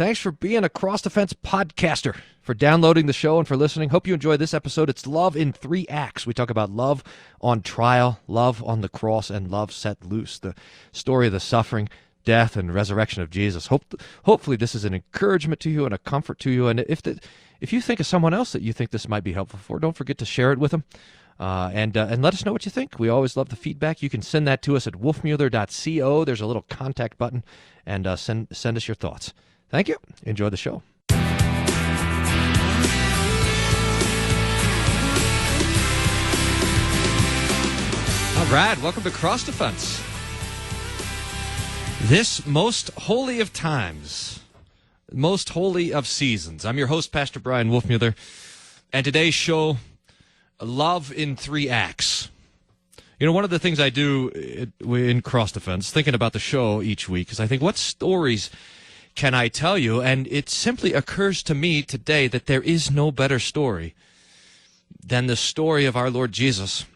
Thanks for being a Cross Defense podcaster, for downloading the show and for listening. Hope you enjoyed this episode. It's Love in 3 Acts. We talk about love on trial, love on the cross, and love set loose. The story of the suffering, death, and resurrection of Jesus. Hopefully this is an encouragement to you and a comfort to you. And if you think of someone else that you think this might be helpful for, don't forget to share it with them. And let us know what you think. We always love the feedback. You can send that to us at wolfmueller.co. There's a little contact button, and send us your thoughts. Thank you. Enjoy the show. All right, welcome to Cross Defense. This most holy of times, most holy of seasons. I'm your host, Pastor Bryan Wolfmueller, and today's show, Love in 3 Acts. You know, one of the things I do in Cross Defense, thinking about the show each week, is I think, what stories can I tell you? And it simply occurs to me today that there is no better story than the story of our Lord Jesus,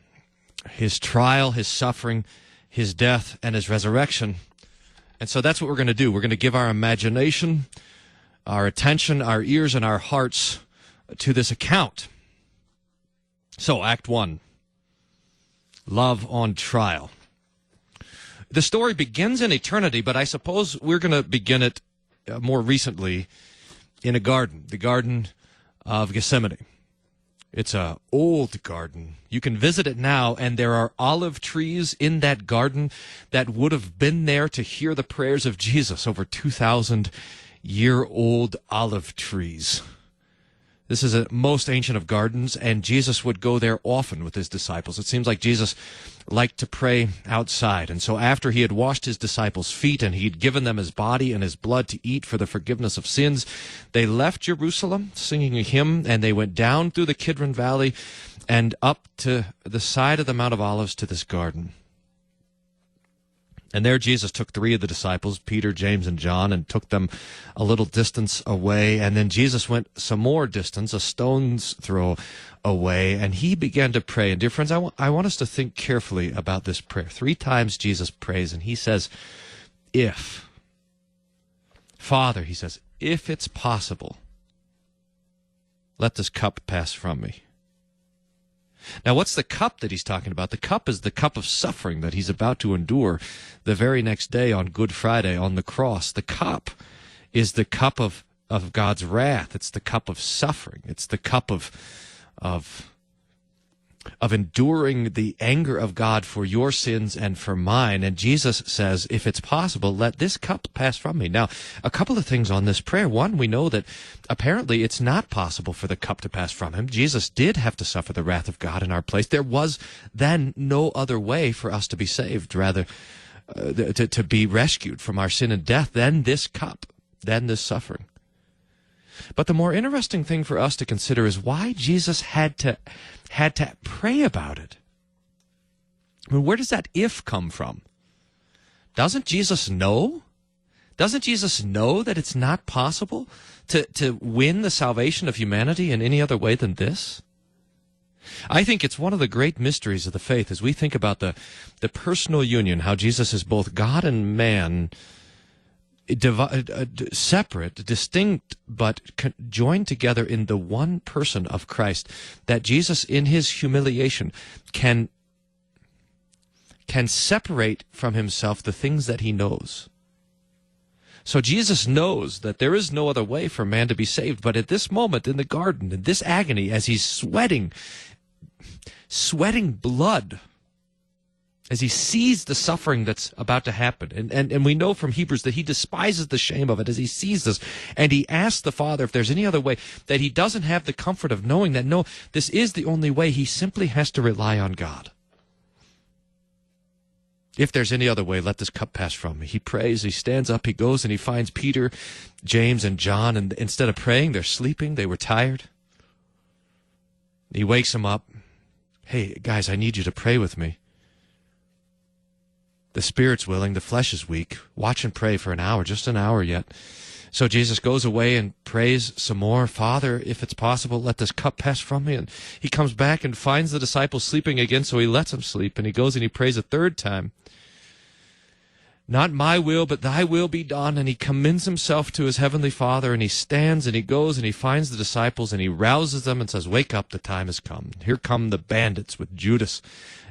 his trial, his suffering, his death, and his resurrection. And so that's what we're going to do. We're going to give our imagination, our attention, our ears, and our hearts to this account. So, Act 1, Love on Trial. The story begins in eternity, but I suppose we're going to begin it more recently in a garden, the Garden of Gethsemane. It's an old garden. You can visit it now, and there are olive trees in that garden that would have been there to hear the prayers of Jesus, over 2,000-year-old olive trees. This is the most ancient of gardens, and Jesus would go there often with his disciples. It seems like Jesus liked to pray outside. And so after he had washed his disciples' feet and he'd given them his body and his blood to eat for the forgiveness of sins, they left Jerusalem singing a hymn, and they went down through the Kidron Valley and up to the side of the Mount of Olives to this garden. And there Jesus took 3 of the disciples, Peter, James, and John, and took them a little distance away. And then Jesus went some more distance, a stone's throw away, and he began to pray. And dear friends, I want us to think carefully about this prayer. 3 times Jesus prays, and he says, if. Father, he says, if it's possible, let this cup pass from me. Now, what's the cup that he's talking about? The cup is the cup of suffering that he's about to endure the very next day on Good Friday on the cross. The cup is the cup of God's wrath. It's the cup of suffering. It's the cup of enduring the anger of God for your sins and for mine. And Jesus says, if it's possible, let this cup pass from me. Now, a couple of things on this prayer. One, we know that apparently it's not possible for the cup to pass from him. Jesus did have to suffer the wrath of God in our place. There was then no other way for us to be saved, rather to be rescued from our sin and death than this cup, than this suffering. But the more interesting thing for us to consider is why Jesus had to pray about it. I mean, where does that if come from? Doesn't Jesus know? Doesn't Jesus know that it's not possible to win the salvation of humanity in any other way than this? I think it's one of the great mysteries of the faith as we think about the personal union, how Jesus is both God and man, separate, distinct, but joined together in the one person of Christ, that Jesus in his humiliation can separate from himself the things that he knows. So Jesus knows that there is no other way for man to be saved, but at this moment in the garden, in this agony, as he's sweating blood, as he sees the suffering that's about to happen. And we know from Hebrews that he despises the shame of it as he sees this. And he asks the Father if there's any other way, that he doesn't have the comfort of knowing that, no, this is the only way. He simply has to rely on God. If there's any other way, let this cup pass from me. He prays, he stands up, he goes, and he finds Peter, James, and John. And instead of praying, they're sleeping. They were tired. He wakes them up. Hey, guys, I need you to pray with me. The spirit's willing, the flesh is weak. Watch and pray for an hour, just an hour yet. So Jesus goes away and prays some more. Father, if it's possible, let this cup pass from me. And he comes back and finds the disciples sleeping again, so he lets them sleep. And he goes and he prays a third time. Not my will, but thy will be done. And he commends himself to his heavenly Father, and he stands and he goes and he finds the disciples and he rouses them and says, wake up, the time has come. Here come the bandits with Judas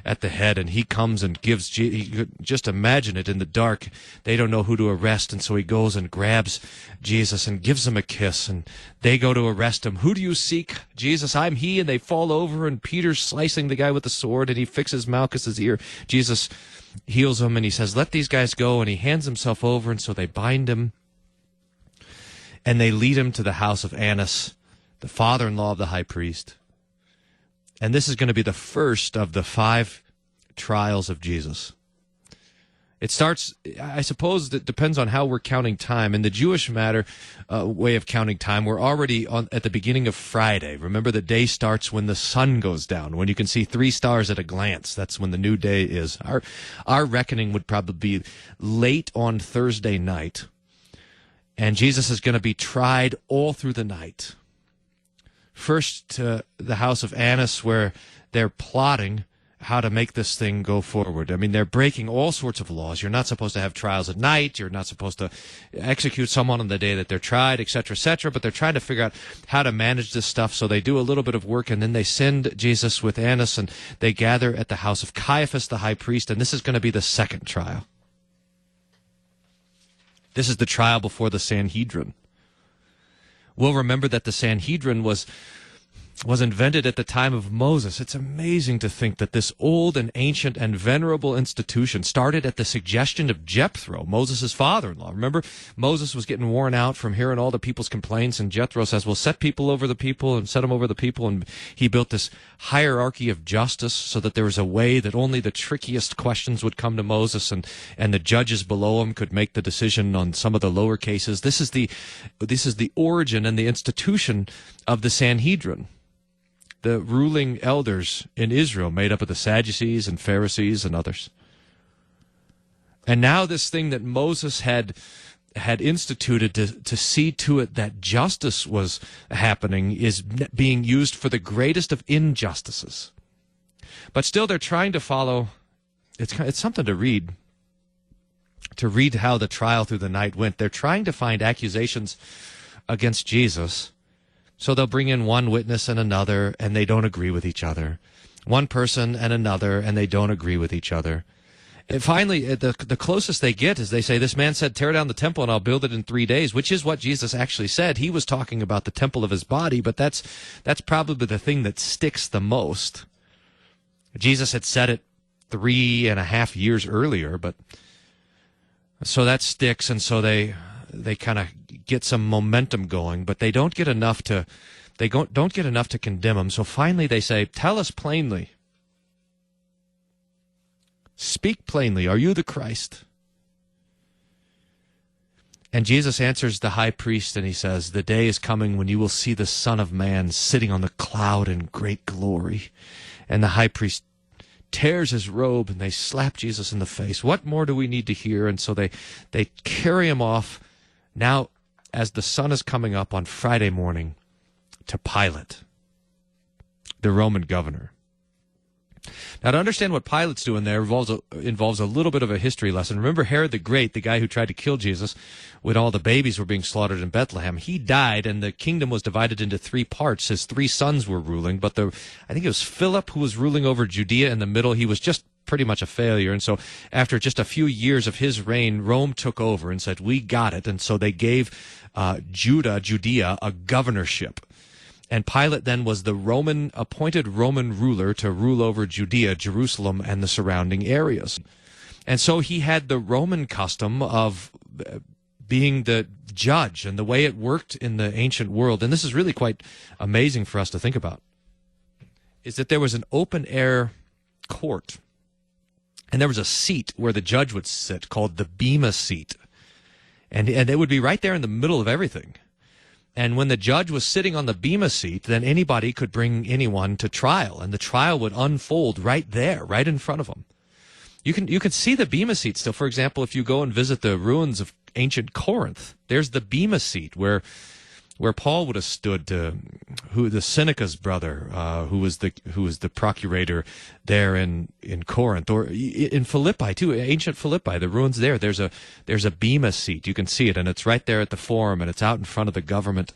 at the head, and he comes and gives, you could just imagine it in the dark. They don't know who to arrest, and so he goes and grabs Jesus and gives him a kiss, and they go to arrest him. Who do you seek? Jesus, I'm he, and they fall over, and Peter's slicing the guy with the sword, and he fixes Malchus's ear. Jesus heals him, and he says, let these guys go, and he hands himself over, and so they bind him, and they lead him to the house of Annas, the father-in-law of the high priest. And this is going to be the first of the 5 trials of Jesus. It starts, I suppose it depends on how we're counting time. In the Jewish way of counting time, we're already at the beginning of Friday. Remember, the day starts when the sun goes down, when you can see 3 stars at a glance. That's when the new day is. Our reckoning would probably be late on Thursday night. And Jesus is going to be tried all through the night. First to the house of Annas, where they're plotting how to make this thing go forward. I mean, they're breaking all sorts of laws. You're not supposed to have trials at night. You're not supposed to execute someone on the day that they're tried, etc., but they're trying to figure out how to manage this stuff. So they do a little bit of work, and then they send Jesus with Annas, and they gather at the house of Caiaphas, the high priest, and this is going to be the second trial. This is the trial before the Sanhedrin. We'll remember that the Sanhedrin was invented at the time of Moses. It's amazing to think that this old and ancient and venerable institution started at the suggestion of Jethro, Moses' father-in-law. Remember, Moses was getting worn out from hearing all the people's complaints, and Jethro says, well, set people over the people, and set them over the people, and he built this hierarchy of justice so that there was a way that only the trickiest questions would come to Moses, and the judges below him could make the decision on some of the lower cases. This is the origin and the institution of the Sanhedrin. The ruling elders in Israel made up of the Sadducees and Pharisees and others. And now this thing that Moses had instituted to see to it that justice was happening is being used for the greatest of injustices. But still they're trying to follow, it's something to read how the trial through the night went. They're trying to find accusations against Jesus. So they'll bring in one witness and another, and they don't agree with each other. One person and another, and they don't agree with each other. And finally, the closest they get is they say, this man said, tear down the temple and I'll build it in 3 days, which is what Jesus actually said. He was talking about the temple of his body, but that's probably the thing that sticks the most. Jesus had said it 3.5 years earlier, but so that sticks, and so they kind of get some momentum going, but they don't get enough to condemn him. So finally they say, tell us plainly. Speak plainly. Are you the Christ? And Jesus answers the high priest, and he says, the day is coming when you will see the Son of Man sitting on the cloud in great glory. And the high priest tears his robe, and they slap Jesus in the face. What more do we need to hear? And so they carry him off. Now, as the sun is coming up on Friday morning, to Pilate, the Roman governor. Now, to understand what Pilate's doing there involves a little bit of a history lesson. Remember Herod the Great, the guy who tried to kill Jesus when all the babies were being slaughtered in Bethlehem? He died, and the kingdom was divided into 3 parts. His 3 sons were ruling, but I think it was Philip who was ruling over Judea in the middle. He was just pretty much a failure, and so after just a few years of his reign, Rome took over and said, we got it, and so they gave Judea a governorship. And Pilate then was the appointed Roman ruler to rule over Judea, Jerusalem, and the surrounding areas. And so he had the Roman custom of being the judge, and the way it worked in the ancient world, and this is really quite amazing for us to think about, is that there was an open-air court, and there was a seat where the judge would sit called the Bema seat, and it would be right there in the middle of everything. And when the judge was sitting on the Bema seat, then anybody could bring anyone to trial, and the trial would unfold right there, right in front of them. You can see the Bema seat still. For example, if you go and visit the ruins of ancient Corinth, there's the Bema seat where where Paul would have stood to the Seneca's brother, who was the procurator there in Corinth, or in Philippi too, ancient Philippi, the ruins there. There's a bema seat. You can see it, and it's right there at the forum, and it's out in front of the government,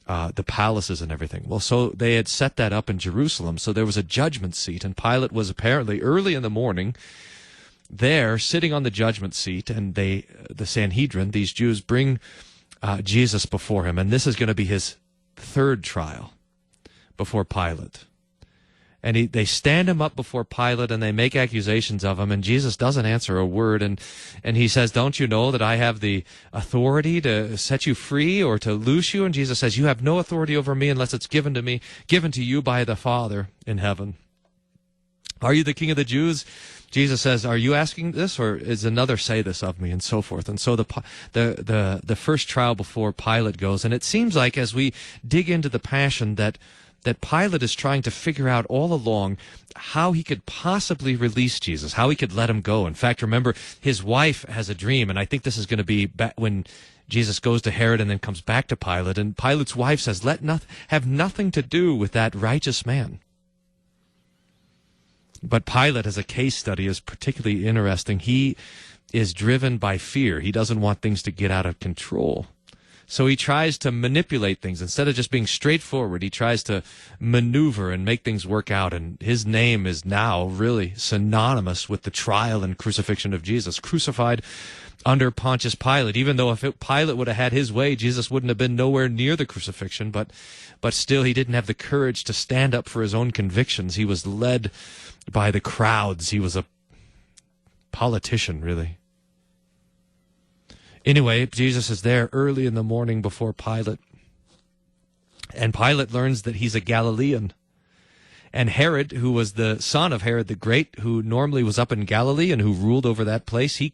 the palaces and everything. Well, so they had set that up in Jerusalem, so there was a judgment seat, and Pilate was apparently early in the morning there, sitting on the judgment seat, and the Sanhedrin, these Jews, bring Jesus before him, and this is going to be his third trial before Pilate. And they stand him up before Pilate, and they make accusations of him, and Jesus doesn't answer a word, and he says, "Don't you know that I have the authority to set you free or to loose you?" And Jesus says, "You have no authority over me unless it's given to you by the Father in heaven. Are you the King of the Jews?" Jesus says, "Are you asking this, or is another say this of me?" And so forth. And so the first trial before Pilate goes, and it seems like as we dig into the Passion that Pilate is trying to figure out all along how he could possibly release Jesus, how he could let him go. In fact, remember, his wife has a dream, and I think this is going to be when Jesus goes to Herod and then comes back to Pilate, and Pilate's wife says, have nothing to do with that righteous man. But Pilate, as a case study, is particularly interesting. He is driven by fear. He doesn't want things to get out of control. So he tries to manipulate things. Instead of just being straightforward, he tries to maneuver and make things work out. And his name is now really synonymous with the trial and crucifixion of Jesus. Crucified under Pontius Pilate. Even though if Pilate would have had his way, Jesus wouldn't have been nowhere near the crucifixion. But still, he didn't have the courage to stand up for his own convictions. He was led by the crowds. He was a politician, really. Anyway, Jesus is there early in the morning before Pilate. And Pilate learns that he's a Galilean. And Herod, who was the son of Herod the Great, who normally was up in Galilee and who ruled over that place, he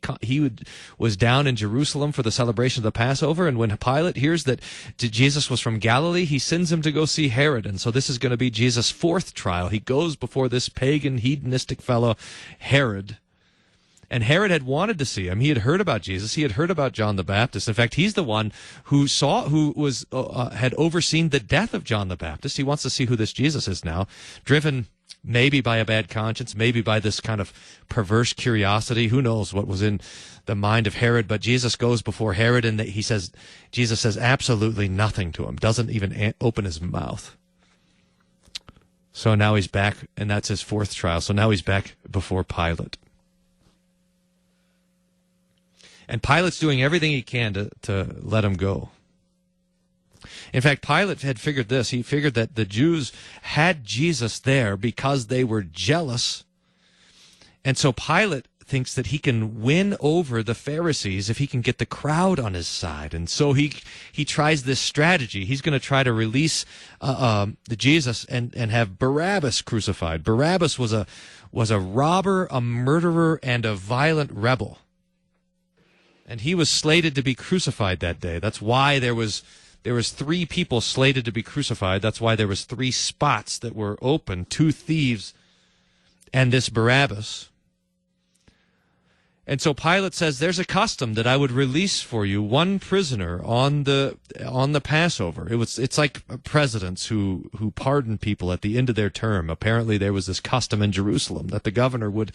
was down in Jerusalem for the celebration of the Passover. And when Pilate hears that Jesus was from Galilee, he sends him to go see Herod. And so this is going to be Jesus' fourth trial. He goes before this pagan, hedonistic fellow, Herod. And Herod had wanted to see him. He had heard about Jesus. He had heard about John the Baptist. In fact, he's the one who had overseen the death of John the Baptist. He wants to see who this Jesus is now, driven maybe by a bad conscience, maybe by this kind of perverse curiosity. Who knows what was in the mind of Herod? But Jesus goes before Herod, and Jesus says absolutely nothing to him. Doesn't even open his mouth. So now he's back, and that's his fourth trial. So now he's back before Pilate. And Pilate's doing everything he can to let him go. In fact, Pilate had figured this. He figured that the Jews had Jesus there because they were jealous. And so Pilate thinks that he can win over the Pharisees if he can get the crowd on his side. And so he tries this strategy. He's going to try to release the Jesus and have Barabbas crucified. Barabbas was a robber, a murderer, and a violent rebel. And he was slated to be crucified that day. That's why there was 3 people slated to be crucified. That's why there was 3 spots that were open, 2 thieves and this Barabbas. And so Pilate says, "There's a custom that I would release for you 1 prisoner on the Passover." It's like presidents who pardon people at the end of their term. Apparently there was this custom in Jerusalem that the governor would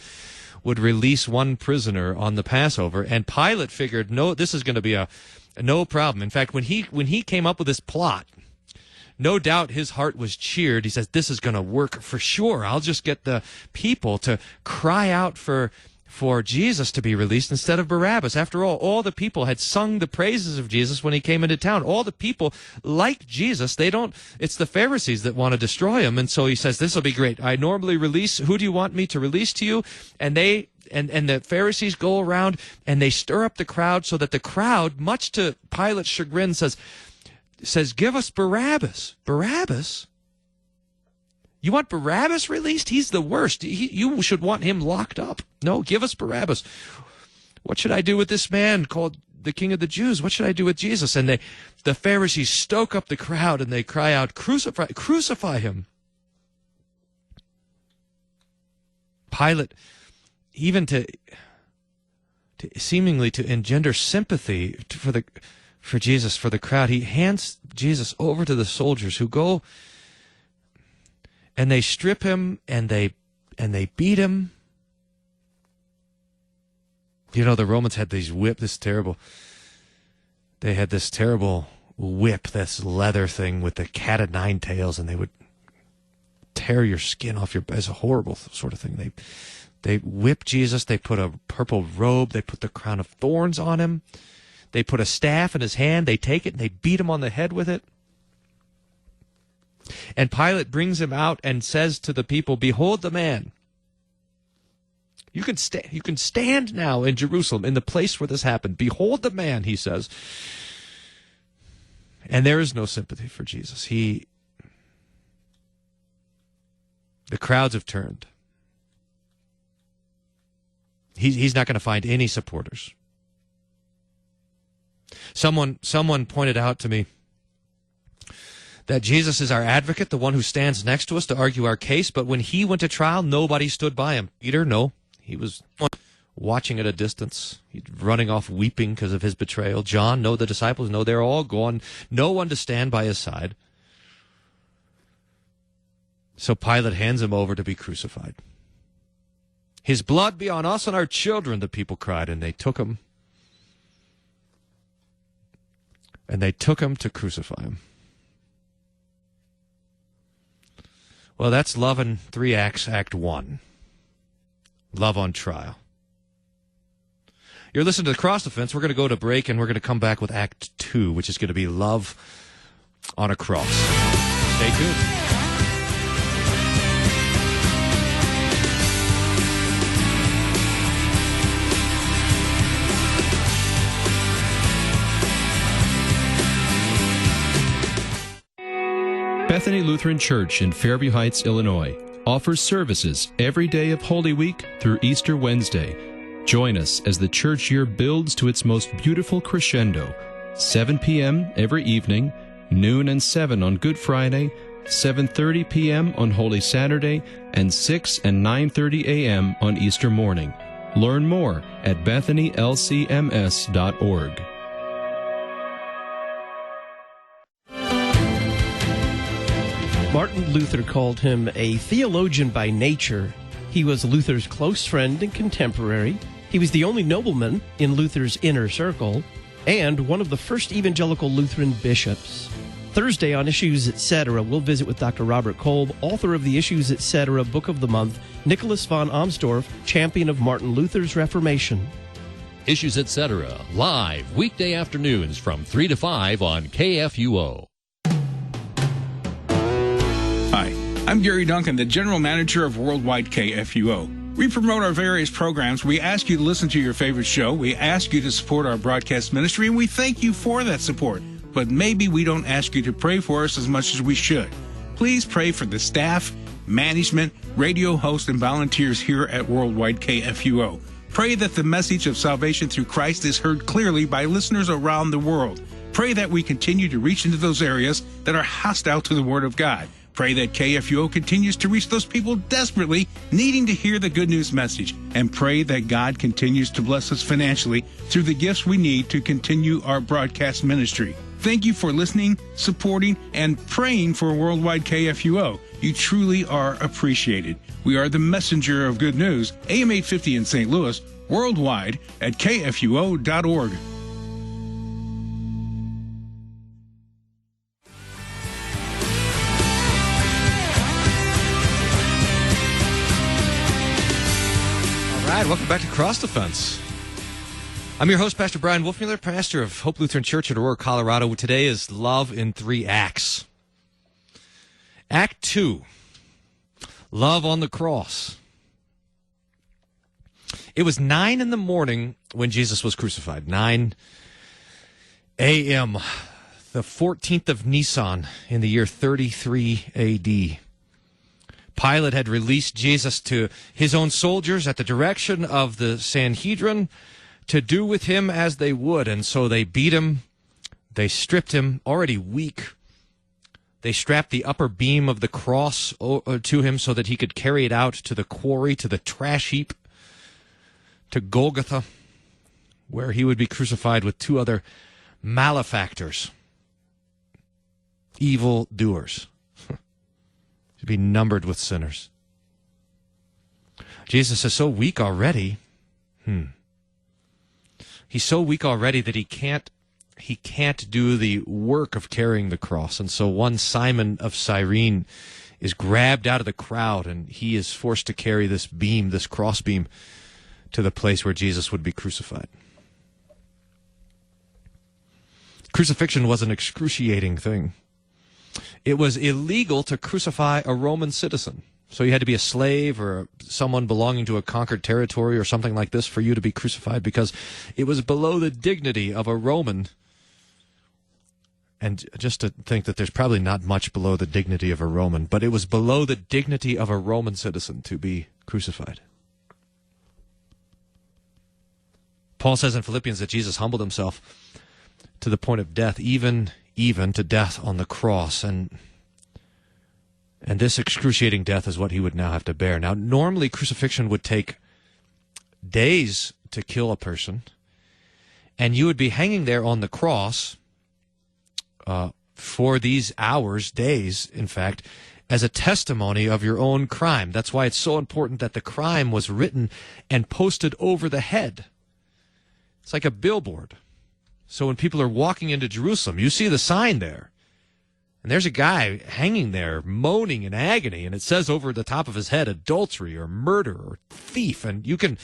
release 1 prisoner on the Passover, and Pilate figured, no, this is going to be no problem. In fact, when he came up with this plot, no doubt his heart was cheered. He says, "This is going to work for sure. I'll just get the people to cry out for Jesus to be released instead of Barabbas." After all the people had sung the praises of Jesus when he came into town. All the people like Jesus. It's the Pharisees that want to destroy him. And so he says, "This will be great. I normally release. Who do you want me to release to you?" And the Pharisees go around and they stir up the crowd so that the crowd, much to Pilate's chagrin, says, "Give us Barabbas." Barabbas? You want Barabbas released? He's the worst. You should want him locked up. No, give us Barabbas. What should I do with this man called the King of the Jews? What should I do with Jesus? And the Pharisees stoke up the crowd and they cry out, "Crucify him." Pilate, even to seemingly to engender sympathy for Jesus, for the crowd, he hands Jesus over to the soldiers, who go and they strip him and they beat him. You know, the Romans had they had this terrible whip, this leather thing with the cat o' nine tails, and they would tear your skin off your, it's a horrible sort of thing. They whip Jesus, they put a purple robe, they put the crown of thorns on him, they put a staff in his hand, they take it and they beat him on the head with it. And Pilate brings him out and says to the people, "Behold the man. You can stand now in Jerusalem, in the place where this happened. Behold the man," he says. And there is no sympathy for Jesus. The crowds have turned. He's not going to find any supporters. Someone pointed out to me that Jesus is our advocate, the one who stands next to us to argue our case, but when he went to trial, nobody stood by him. Peter, no. He was watching at a distance. He's running off weeping because of his betrayal. John, no. The disciples, no. They're all gone. No one to stand by his side. So Pilate hands him over to be crucified. "His blood be on us and our children," the people cried, and they took him. And they took him to crucify him. Well, that's Love in 3 Acts, Act 1. Love on trial. You're listening to The Cross Defense. We're going to go to break, and we're going to come back with Act 2, which is going to be Love on a Cross. Stay tuned. Bethany Lutheran Church in Fairview Heights, Illinois, offers services every day of Holy Week through Easter Wednesday. Join us as the church year builds to its most beautiful crescendo. 7 p.m. every evening, noon and 7 on Good Friday, 7:30 p.m. on Holy Saturday, and 6 and 9:30 a.m. on Easter morning. Learn more at bethanylcms.org. Martin Luther called him a theologian by nature. He was Luther's close friend and contemporary. He was the only nobleman in Luther's inner circle and one of the first evangelical Lutheran bishops. Thursday on Issues Etc., we'll visit with Dr. Robert Kolb, author of the Issues Etc. Book of the Month, Nicholas von Amsdorf, champion of Martin Luther's Reformation. Issues Etc., live weekday afternoons from 3 to 5 on KFUO. Hi, I'm Gary Duncan, the General Manager of Worldwide KFUO. We promote our various programs. We ask you to listen to your favorite show. We ask you to support our broadcast ministry, and we thank you for that support. But maybe we don't ask you to pray for us as much as we should. Please pray for the staff, management, radio hosts, and volunteers here at Worldwide KFUO. Pray that the message of salvation through Christ is heard clearly by listeners around the world. Pray that we continue to reach into those areas that are hostile to the Word of God. Pray that KFUO continues to reach those people desperately needing to hear the good news message. And pray that God continues to bless us financially through the gifts we need to continue our broadcast ministry. Thank you for listening, supporting, and praying for Worldwide KFUO. You truly are appreciated. We are the messenger of good news, AM 850 in St. Louis, worldwide at kfuo.org. Welcome back to Cross Defense. I'm your host, Pastor Bryan Wolfmueller, pastor of Hope Lutheran Church in Aurora, Colorado. Today is Love in 3 Acts. Act 2, Love on the Cross. It was 9 in the morning when Jesus was crucified. 9 a.m., the 14th of Nisan in the year 33 A.D., Pilate had released Jesus to his own soldiers at the direction of the Sanhedrin to do with him as they would. And so they beat him. They stripped him, already weak. They strapped the upper beam of the cross to him so that he could carry it out to the quarry, to the trash heap, to Golgotha, where he would be crucified with 2 other malefactors. evil doers. To be numbered with sinners. Jesus is so weak already. He's so weak already that he can't do the work of carrying the cross. And so one Simon of Cyrene is grabbed out of the crowd, and he is forced to carry this beam, this cross beam, to the place where Jesus would be crucified. Crucifixion was an excruciating thing. It was illegal to crucify a Roman citizen. So you had to be a slave or someone belonging to a conquered territory or something like this for you to be crucified, because it was below the dignity of a Roman. And just to think that there's probably not much below the dignity of a Roman, but it was below the dignity of a Roman citizen to be crucified. Paul says in Philippians that Jesus humbled himself to the point of death, even to death on the cross. And this excruciating death is what he would now have to bear. Now, normally crucifixion would take days to kill a person, and you would be hanging there on the cross for these hours, days, in fact, as a testimony of your own crime. That's why it's so important that the crime was written and posted over the head. It's like a billboard. So when people are walking into Jerusalem, you see the sign there. And there's a guy hanging there, moaning in agony, and it says over the top of his head, adultery or murder or thief. And you can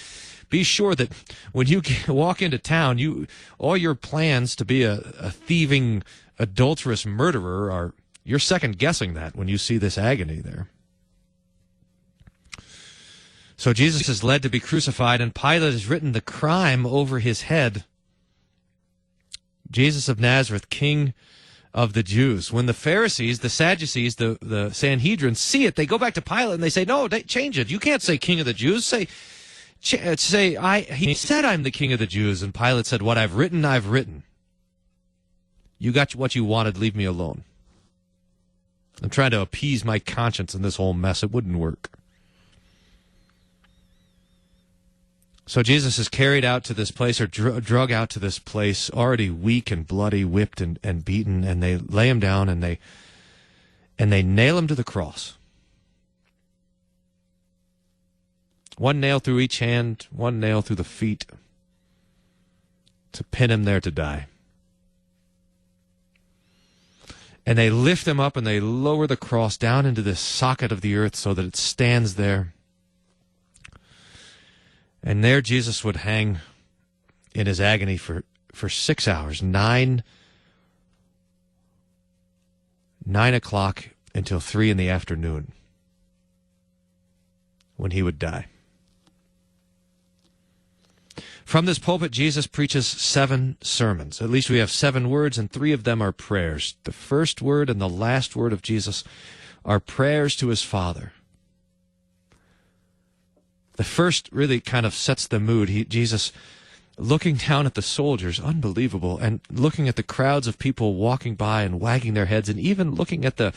be sure that when you walk into town, all your plans to be a thieving, adulterous murderer you're second guessing that when you see this agony there. So Jesus is led to be crucified, and Pilate has written the crime over his head. Jesus of Nazareth, King of the Jews. When the Pharisees, the Sadducees, the Sanhedrin see it, they go back to Pilate and they say, no, change it. You can't say King of the Jews. He said I'm the King of the Jews. And Pilate said, what I've written, I've written. You got what you wanted, leave me alone. I'm trying to appease my conscience in this whole mess. It wouldn't work. So Jesus is carried out to this place, or drug out to this place, already weak and bloody, whipped and beaten, and they lay him down and they nail him to the cross. One nail through each hand, one nail through the feet, to pin him there to die. And they lift him up and they lower the cross down into this socket of the earth so that it stands there. And there Jesus would hang in his agony for 6 hours, 9 o'clock until 3 in the afternoon, when he would die. From this pulpit, Jesus preaches 7 sermons. At least we have 7 words, and 3 of them are prayers. The first word and the last word of Jesus are prayers to his Father. The first really kind of sets the mood. Jesus looking down at the soldiers, unbelievable, and looking at the crowds of people walking by and wagging their heads, and even looking at the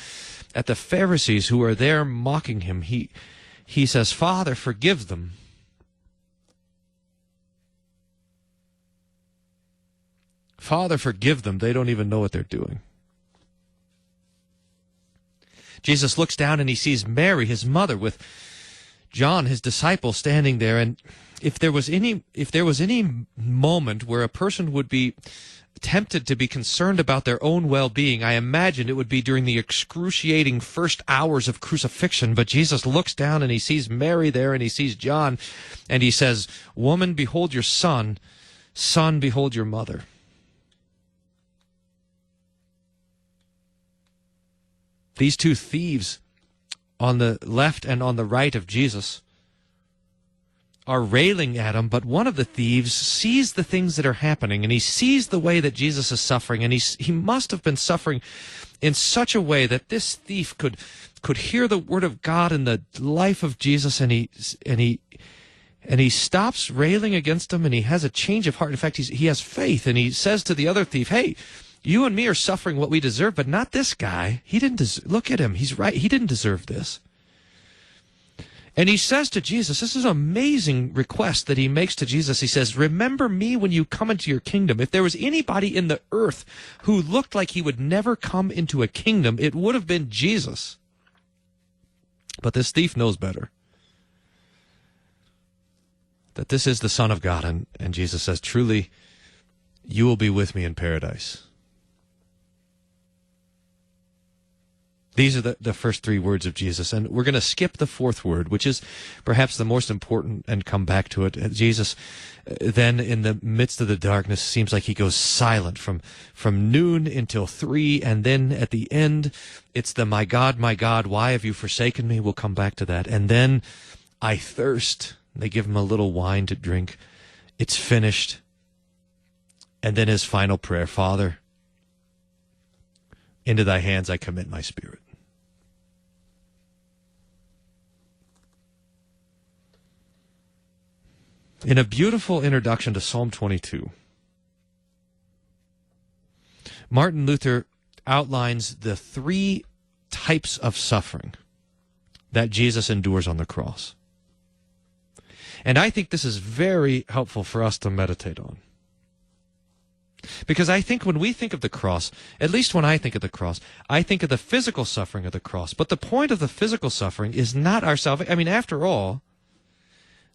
Pharisees who are there mocking him. He says, Father, forgive them. Father, forgive them. They don't even know what they're doing. Jesus looks down and he sees Mary, his mother, with John, his disciple, standing there. And if there was any moment where a person would be tempted to be concerned about their own well-being, I imagine it would be during the excruciating first hours of crucifixion. But Jesus looks down and he sees Mary there and he sees John, and he says, Woman, behold your son. Son, behold your mother. These 2 thieves on the left and on the right of Jesus are railing at him, but one of the thieves sees the things that are happening, and he sees the way that Jesus is suffering, and he must have been suffering in such a way that this thief could hear the word of God in the life of Jesus, and he stops railing against him, and he has a change of heart. In fact, he has faith, and he says to the other thief, hey, you and me are suffering what we deserve, but not this guy. He didn't look at him. He's right. He didn't deserve this. And he says to Jesus, this is an amazing request that he makes to Jesus. He says, remember me when you come into your kingdom. If there was anybody in the earth who looked like he would never come into a kingdom, it would have been Jesus. But this thief knows better. That this is the Son of God. And Jesus says, truly, you will be with me in paradise. These are the first three words of Jesus, and we're going to skip the fourth word, which is perhaps the most important, and come back to it. Jesus, then in the midst of the darkness, seems like he goes silent from noon until 3, and then at the end, it's the my God, why have you forsaken me? We'll come back to that. And then, I thirst. They give him a little wine to drink. It's finished. And then his final prayer, Father, into thy hands I commit my spirit. In a beautiful introduction to Psalm 22, Martin Luther outlines the 3 types of suffering that Jesus endures on the cross. And I think this is very helpful for us to meditate on. Because I think when we think of the cross, at least when I think of the cross, I think of the physical suffering of the cross. But the point of the physical suffering is not our salvation. I mean, after all,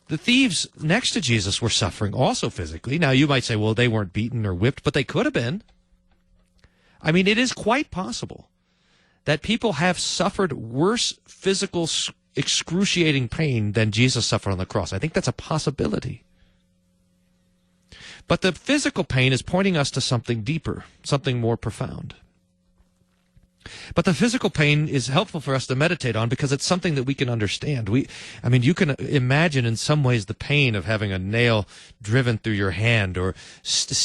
the thieves next to Jesus were suffering also physically. Now, you might say, well, they weren't beaten or whipped, but they could have been. I mean, it is quite possible that people have suffered worse physical, excruciating pain than Jesus suffered on the cross. I think that's a possibility. But the physical pain is pointing us to something deeper, something more profound. But the physical pain is helpful for us to meditate on because it's something that we can understand. You can imagine in some ways the pain of having a nail driven through your hand, or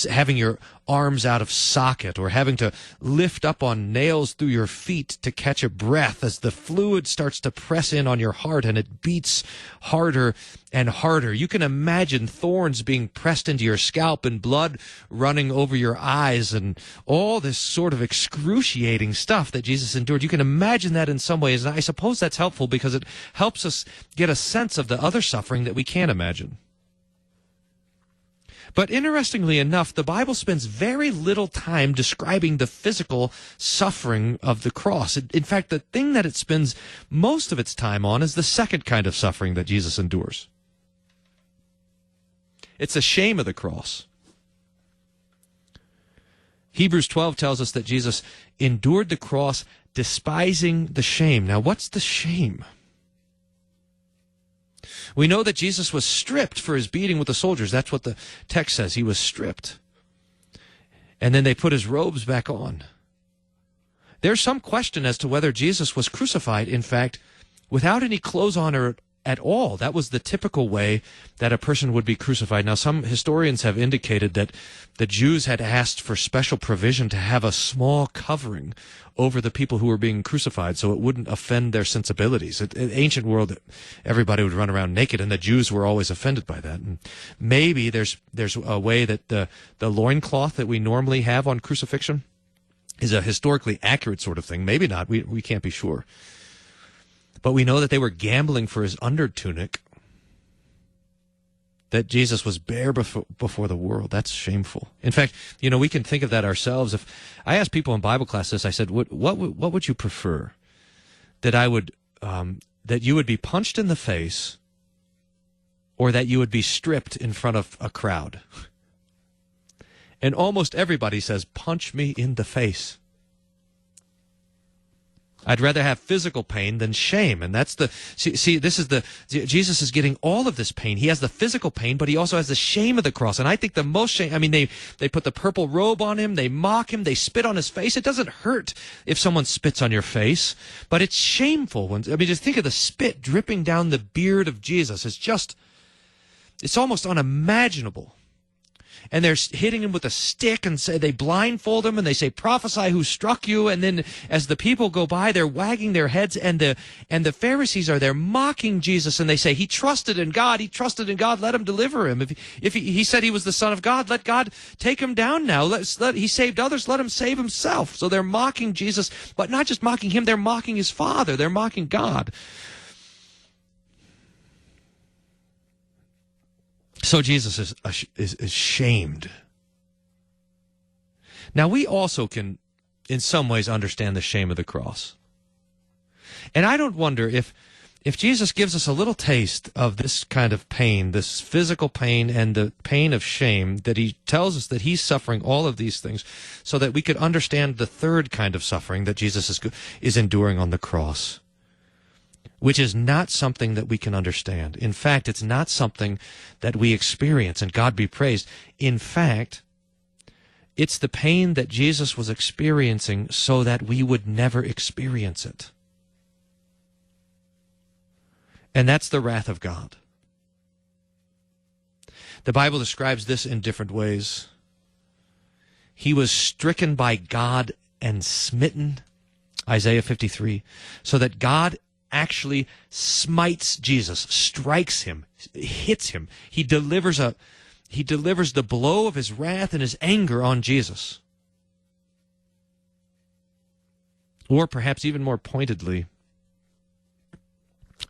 having your arms out of socket, or having to lift up on nails through your feet to catch a breath as the fluid starts to press in on your heart and it beats harder and harder. You can imagine thorns being pressed into your scalp and blood running over your eyes and all this sort of excruciating stuff that Jesus endured. You can imagine that in some ways, and I suppose that's helpful because it helps us get a sense of the other suffering that we can't imagine. But interestingly enough, the Bible spends very little time describing the physical suffering of the cross. In fact, the thing that it spends most of its time on is the second kind of suffering that Jesus endures. It's the shame of the cross. Hebrews 12 tells us that Jesus endured the cross, despising the shame. Now, what's the shame? We know that Jesus was stripped for his beating with the soldiers. That's what the text says. He was stripped. And then they put his robes back on. There's some question as to whether Jesus was crucified, in fact, without any clothes on or at all. That was the typical way that a person would be crucified. Now, some historians have indicated that the Jews had asked for special provision to have a small covering over the people who were being crucified so it wouldn't offend their sensibilities. In the ancient world, everybody would run around naked, and the Jews were always offended by that. And maybe there's a way that the loincloth that we normally have on crucifixion is a historically accurate sort of thing. Maybe not. We can't be sure. But we know that they were gambling for his undertunic, that Jesus was bare before the world. That's shameful. In fact, we can think of that ourselves. If I asked people in Bible class this, I said, what would you prefer? That that you would be punched in the face, or that you would be stripped in front of a crowd? And almost everybody says, punch me in the face. I'd rather have physical pain than shame. And that's Jesus is getting all of this pain. He has the physical pain, but he also has the shame of the cross. And I think the most shame, they put the purple robe on him, they mock him, they spit on his face. It doesn't hurt if someone spits on your face, but it's shameful. Just think of the spit dripping down the beard of Jesus. It's almost unimaginable. And they're hitting him with a stick, and they blindfold him, and they say, prophesy who struck you. And then as the people go by, they're wagging their heads, and the Pharisees are there mocking Jesus, and they say, he trusted in God, let him deliver him. If he said he was the Son of God, let God take him down now. He saved others, let him save himself. So they're mocking Jesus, but not just mocking him, they're mocking his Father, they're mocking God. So Jesus is shamed. Now, we also can, in some ways, understand the shame of the cross. And I don't wonder if Jesus gives us a little taste of this kind of pain, this physical pain and the pain of shame, that he tells us that he's suffering all of these things so that we could understand the third kind of suffering that Jesus is enduring on the cross, which is not something that we can understand. In fact, it's not something that we experience, and God be praised. In fact, it's the pain that Jesus was experiencing so that we would never experience it. And that's the wrath of God. The Bible describes this in different ways. He was stricken by God and smitten, Isaiah 53, so that God actually smites Jesus, strikes him, hits him. He delivers the blow of his wrath and his anger on Jesus. Or perhaps even more pointedly,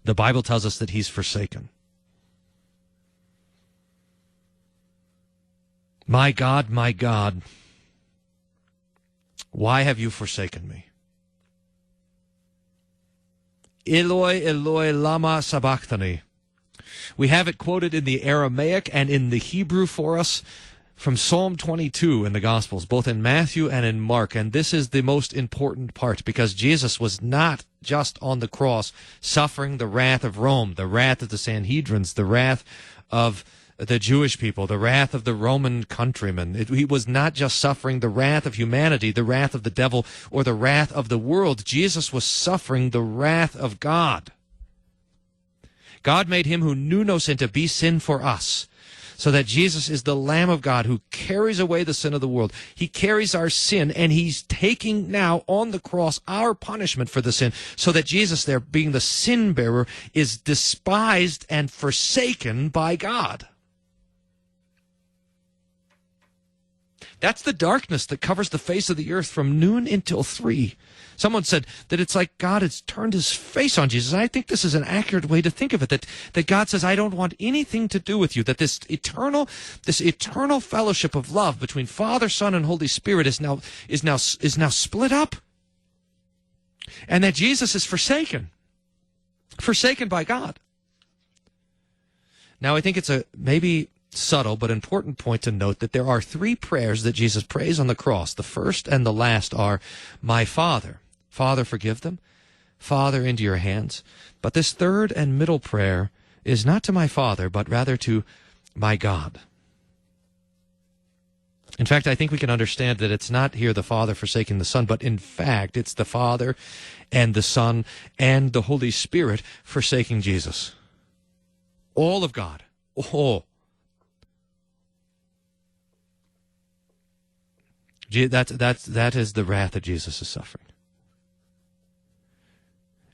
the Bible tells us that he's forsaken. My God, why have you forsaken me? Eloi, Eloi, lama sabachthani. We have it quoted in the Aramaic and in the Hebrew for us from Psalm 22 in the Gospels, both in Matthew and in Mark. And this is the most important part, because Jesus was not just on the cross suffering the wrath of Rome, the wrath of the Sanhedrins, the wrath of the Jewish people, the wrath of the Roman countrymen. He was not just suffering the wrath of humanity, the wrath of the devil, or the wrath of the world. Jesus was suffering the wrath of God. God made him who knew no sin to be sin for us, so that Jesus is the Lamb of God who carries away the sin of the world. He carries our sin, and he's taking now on the cross our punishment for the sin, so that Jesus, there being the sin bearer, is despised and forsaken by God. That's the darkness that covers the face of the earth from noon until 3. Someone said that it's like God has turned his face on Jesus. I think this is an accurate way to think of it, that God says, I don't want anything to do with you, that this eternal fellowship of love between Father, Son, and Holy Spirit is now split up. And that Jesus is forsaken by God. Now, I think it's a maybe subtle but important point to note that there are 3 prayers that Jesus prays on the cross. The first and the last are, my Father. Father, forgive them. Father, into your hands. But this third and middle prayer is not to my Father, but rather to my God. In fact, I think we can understand that it's not here the Father forsaking the Son, but in fact, it's the Father and the Son and the Holy Spirit forsaking Jesus. All of God. Oh. That is the wrath that Jesus is suffering.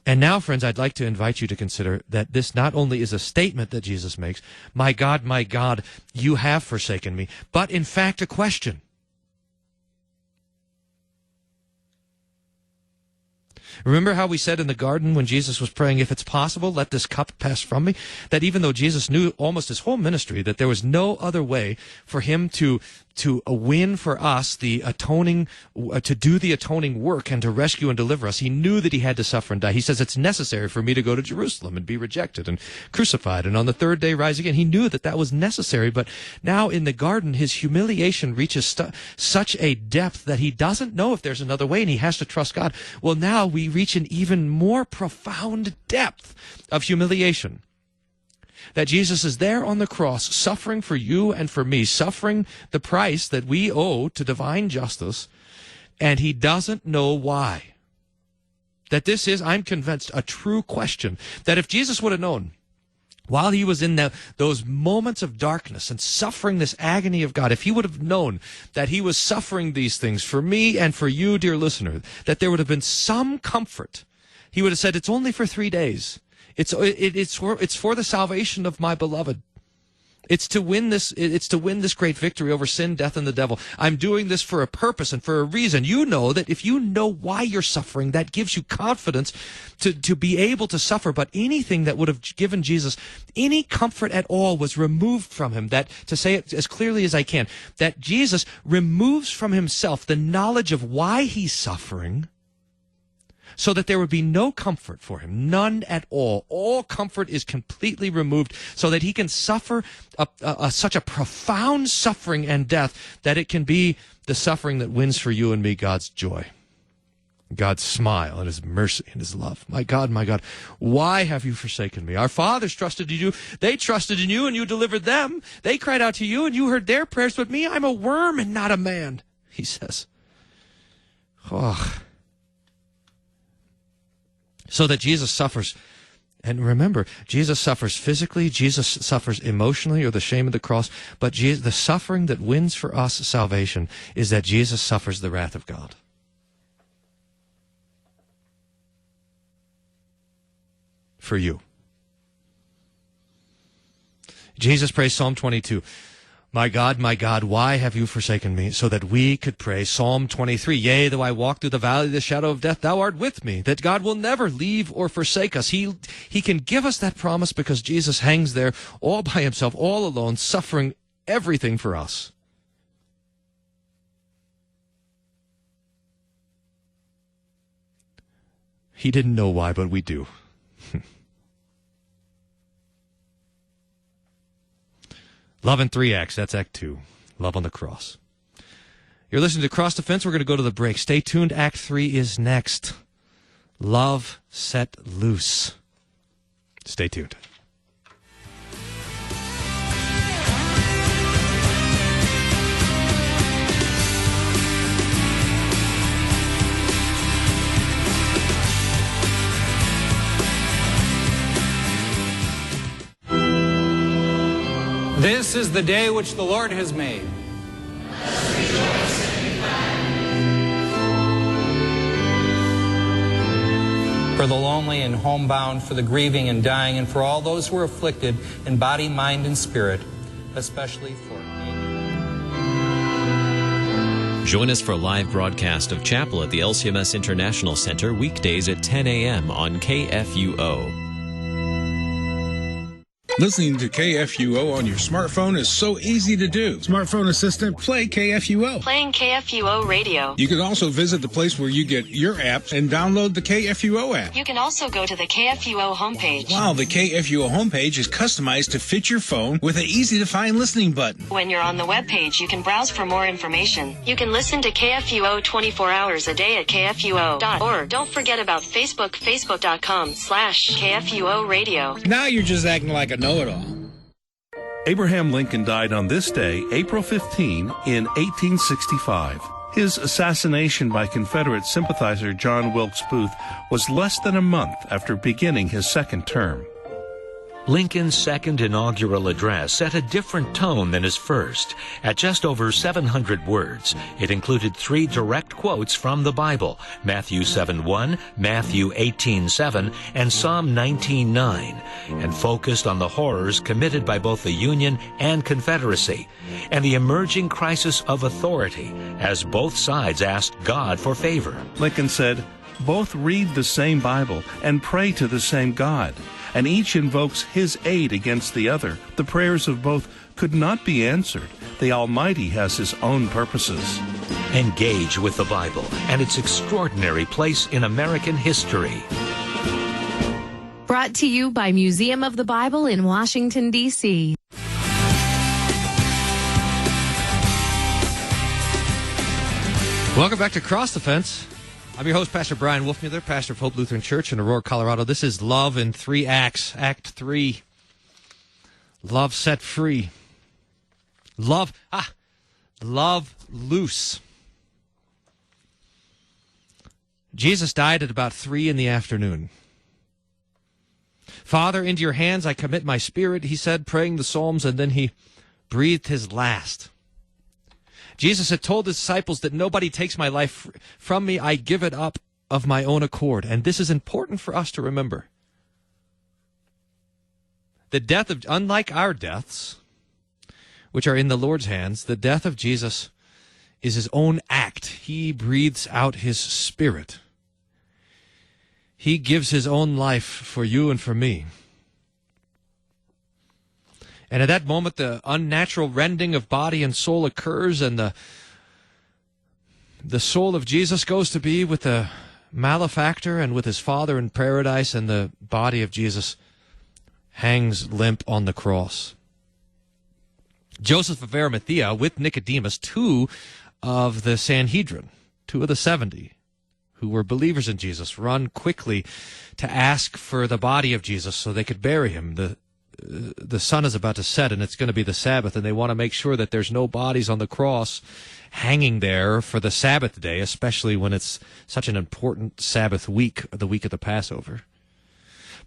And now, friends, I'd like to invite you to consider that this not only is a statement that Jesus makes, my God, you have forsaken me, but in fact a question. Remember how we said in the garden when Jesus was praying, if it's possible, let this cup pass from me? That even though Jesus knew almost his whole ministry that there was no other way for him to win for us the atoning, to do the atoning work and to rescue and deliver us, he knew that he had to suffer and die. He says, it's necessary for me to go to Jerusalem and be rejected and crucified and on the third day rise again. He knew that was necessary, but now in the garden, his humiliation reaches such a depth that he doesn't know if there's another way and he has to trust God. Well, now we reach an even more profound depth of humiliation. That Jesus is there on the cross, suffering for you and for me, suffering the price that we owe to divine justice, and he doesn't know why. That this is, I'm convinced, a true question. That if Jesus would have known, while he was in those moments of darkness and suffering this agony of God, if he would have known that he was suffering these things for me and for you, dear listener, that there would have been some comfort, he would have said, it's only for 3 days. It's for the salvation of my beloved. It's to win this great victory over sin, death, and the devil. I'm doing this for a purpose and for a reason. You know that if you know why you're suffering, that gives you confidence to be able to suffer. But anything that would have given Jesus any comfort at all was removed from him. That, to say it as clearly as I can, that Jesus removes from himself the knowledge of why he's suffering, so that there would be no comfort for him, none at all. All comfort is completely removed so that he can suffer such a profound suffering and death that it can be the suffering that wins for you and me God's joy, God's smile, and his mercy and his love. My God, why have you forsaken me? Our fathers trusted in you. They trusted in you, and you delivered them. They cried out to you, and you heard their prayers. But me, I'm a worm and not a man, he says. Oh. So that Jesus suffers, and remember, Jesus suffers physically, Jesus suffers emotionally, or the shame of the cross, but the suffering that wins for us salvation is that Jesus suffers the wrath of God. For you. Jesus prays Psalm 22. My God, why have you forsaken me? So that we could pray Psalm 23. Yea, though I walk through the valley of the shadow of death, thou art with me. That God will never leave or forsake us. He can give us that promise because Jesus hangs there all by himself, all alone, suffering everything for us. He didn't know why, but we do. Love in 3 acts. That's Act 2. Love on the cross. You're listening to Cross Defense. We're going to go to the break. Stay tuned. Act 3 is next. Love set loose. Stay tuned. This is the day which the Lord has made. Let us rejoice and be glad. For the lonely and homebound, for the grieving and dying, and for all those who are afflicted in body, mind, and spirit, especially for... Join us for a live broadcast of Chapel at the LCMS International Center weekdays at 10 a.m. on KFUO. Listening to KFUO on your smartphone is so easy to do. Smartphone assistant, play KFUO. Playing KFUO radio. You can also visit the place where you get your apps and download the KFUO app. You can also go to the KFUO homepage. Wow, the KFUO homepage is customized to fit your phone with an easy-to-find listening button. When you're on the webpage, you can browse for more information. You can listen to KFUO 24 hours a day at KFUO.org. Don't forget about Facebook, facebook.com/KFUO radio. Now you're just acting like a know-it-all. Abraham Lincoln died on this day, April 15, in 1865. His assassination by Confederate sympathizer John Wilkes Booth was less than a month after beginning his second term. Lincoln's second inaugural address set a different tone than his first. At just over 700 words, it included 3 direct quotes from the Bible, Matthew 7:1, Matthew 18:7, and Psalm 19:9, and focused on the horrors committed by both the Union and Confederacy, and the emerging crisis of authority as both sides asked God for favor. Lincoln said, "Both read the same Bible and pray to the same God, and each invokes his aid against the other. The prayers of both could not be answered. The Almighty has his own purposes." Engage with the Bible and its extraordinary place in American history. Brought to you by Museum of the Bible in Washington, D.C. Welcome back to Cross Defense. I'm your host, Pastor Bryan Wolfmueller, pastor of Hope Lutheran Church in Aurora, Colorado. This is Love in 3 Acts, Act 3. Love set free. Love loose. Jesus died at about 3 in the afternoon. Father, into your hands I commit my spirit, he said, praying the Psalms, and then he breathed his last. Jesus had told his disciples that nobody takes my life from me. I give it up of my own accord. And this is important for us to remember. The death of, unlike our deaths, which are in the Lord's hands. The death of Jesus is his own act. He breathes out his Spirit. He gives his own life for you and for me. And at that moment, the unnatural rending of body and soul occurs, and the soul of Jesus goes to be with the malefactor and with his Father in paradise, and the body of Jesus hangs limp on the cross. Joseph of Arimathea with Nicodemus, two of the Sanhedrin, two of the 70, who were believers in Jesus, run quickly to ask for the body of Jesus so they could bury him. The sun is about to set, and it's going to be the Sabbath, and they want to make sure that there's no bodies on the cross hanging there for the Sabbath day, especially when it's such an important Sabbath week, the week of the Passover.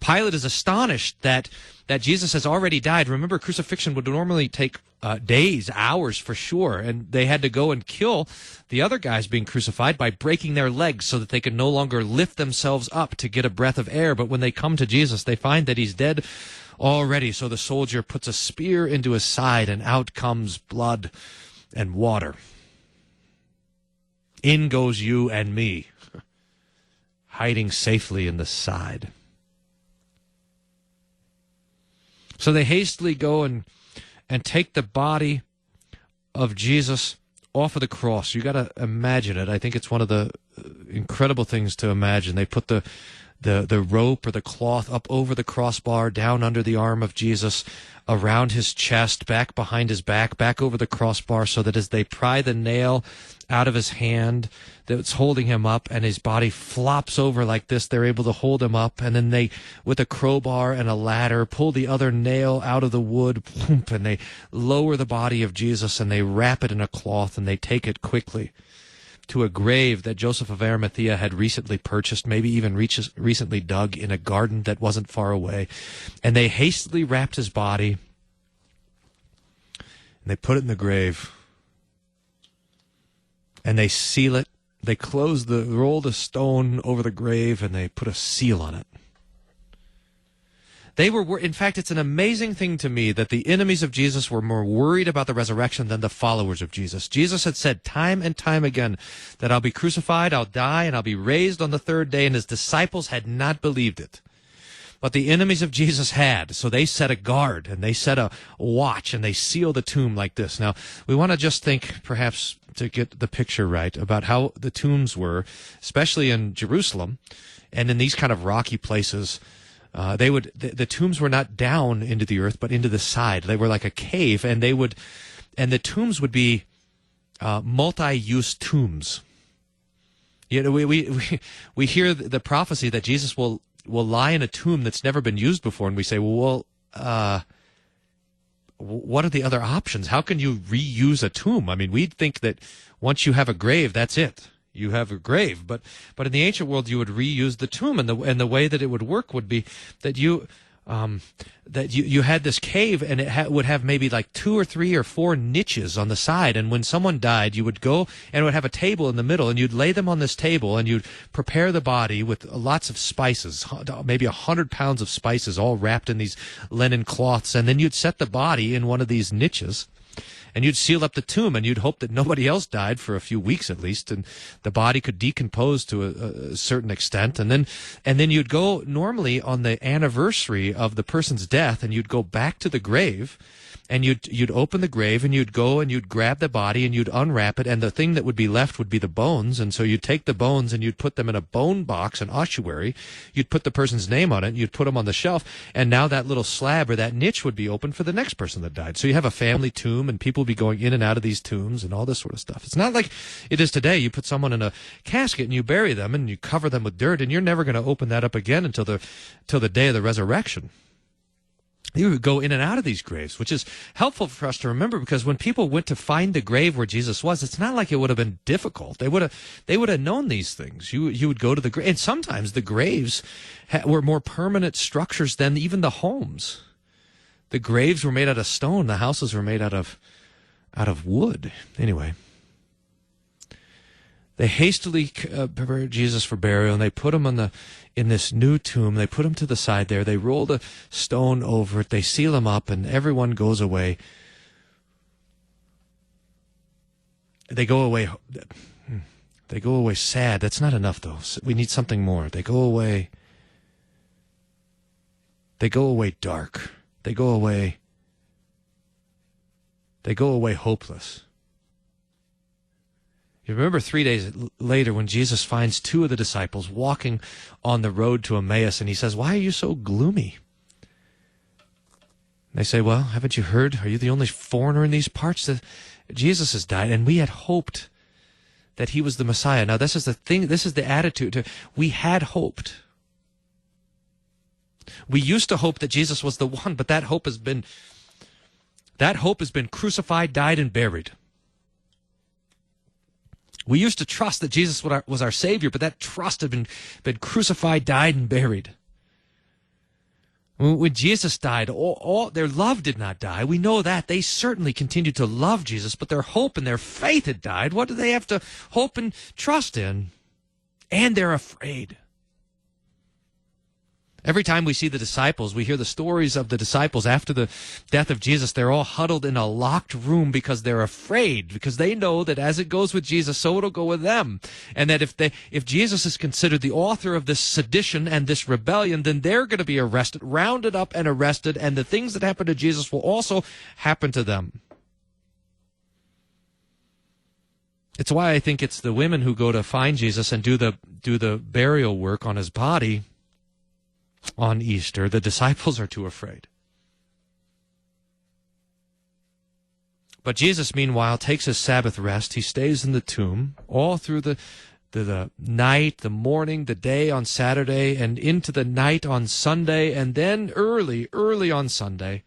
Pilate is astonished that Jesus has already died. Remember, crucifixion would normally take days, hours for sure, and they had to go and kill the other guys being crucified by breaking their legs so that they could no longer lift themselves up to get a breath of air. But when they come to Jesus, they find that he's dead already. So the soldier puts a spear into his side, and out comes blood and water. In goes you and me, hiding safely in the side. So they hastily go and take the body of Jesus off of the cross. You got to imagine it. I think it's one of the incredible things to imagine. They put the rope or the cloth up over the crossbar, down under the arm of Jesus, around his chest, back behind his back over the crossbar, so that as they pry the nail out of his hand that's holding him up and his body flops over like this, they're able to hold him up, and then they, with a crowbar and a ladder, pull the other nail out of the wood, and they lower the body of Jesus, and they wrap it in a cloth, and they take it quickly to a grave that Joseph of Arimathea had recently purchased, maybe even recently dug in a garden that wasn't far away. And they hastily wrapped his body, and they put it in the grave, and they seal it. They roll the stone over the grave, and they put a seal on it. They were, in fact, it's an amazing thing to me that the enemies of Jesus were more worried about the resurrection than the followers of Jesus. Jesus had said time and time again that I'll be crucified, I'll die, and I'll be raised on the third day, and his disciples had not believed it. But the enemies of Jesus had, so they set a guard, and they set a watch, and they sealed the tomb like this. Now, we want to just think, perhaps, to get the picture right, about how the tombs were, especially in Jerusalem, and in these kind of rocky places. The tombs were not down into the earth, but into the side. They were like a cave, and the tombs would be multi-use tombs. You know, we hear the prophecy that Jesus will lie in a tomb that's never been used before, and we say, well, what are the other options? How can you reuse a tomb? I mean, we'd think that once you have a grave, that's it. You have a grave, but in the ancient world, you would reuse the tomb, and the way that it would work would be that you had this cave, and it would have maybe like 2 or 3 or 4 niches on the side, and when someone died, you would go and it would have a table in the middle, and you'd lay them on this table, and you'd prepare the body with lots of spices, maybe 100 pounds of spices, all wrapped in these linen cloths, and then you'd set the body in one of these niches. And you'd seal up the tomb, and you'd hope that nobody else died for a few weeks at least, and the body could decompose to a certain extent. And then you'd go normally on the anniversary of the person's death, and you'd go back to the grave, and you'd open the grave, and you'd go and you'd grab the body, and you'd unwrap it, and the thing that would be left would be the bones. And so you'd take the bones, and you'd put them in a bone box, an ossuary. You'd put the person's name on it, and you'd put them on the shelf, and now that little slab or that niche would be open for the next person that died. So you have a family tomb, and people would be going in and out of these tombs and all this sort of stuff. It's not like it is today. You put someone in a casket, and you bury them, and you cover them with dirt, and you're never going to open that up again until the day of the resurrection. You would go in and out of these graves, which is helpful for us to remember, because when people went to find the grave where Jesus was, it's not like it would have been difficult. They would have known these things. You would go to the grave, and sometimes the graves were more permanent structures than even the homes. The graves were made out of stone. The houses were made out of wood. Anyway, they hastily prepared Jesus for burial, and they put him in this new tomb. They put him to the side there. They rolled a stone over it. They seal him up, and everyone goes away They go away sad. That's not enough, though. We need something more. They go away dark. They go away hopeless. You remember 3 days later when Jesus finds two of the disciples walking on the road to Emmaus, and he says, "Why are you so gloomy?" They say, "Well, haven't you heard? Are you the only foreigner in these parts that Jesus has died? And we had hoped that he was the Messiah." Now, this is the thing. This is the attitude. We had hoped. We used to hope that Jesus was the one, but that hope has been crucified, died, and buried. We used to trust that Jesus was our Savior, but that trust had been crucified, died, and buried. When Jesus died, all their love did not die. We know that. They certainly continued to love Jesus, but their hope and their faith had died. What do they have to hope and trust in? And they're afraid. Every time we see the disciples, we hear the stories of the disciples after the death of Jesus. They're all huddled in a locked room because they're afraid, because they know that as it goes with Jesus, so it'll go with them. And that if Jesus is considered the author of this sedition and this rebellion, then they're going to be arrested, rounded up and arrested, and the things that happen to Jesus will also happen to them. It's why I think it's the women who go to find Jesus and do the burial work on his body on Easter. The disciples are too afraid. But Jesus, meanwhile, takes his Sabbath rest. He stays in the tomb all through the night, the morning, the day on Saturday, and into the night on Sunday, and then early on Sunday,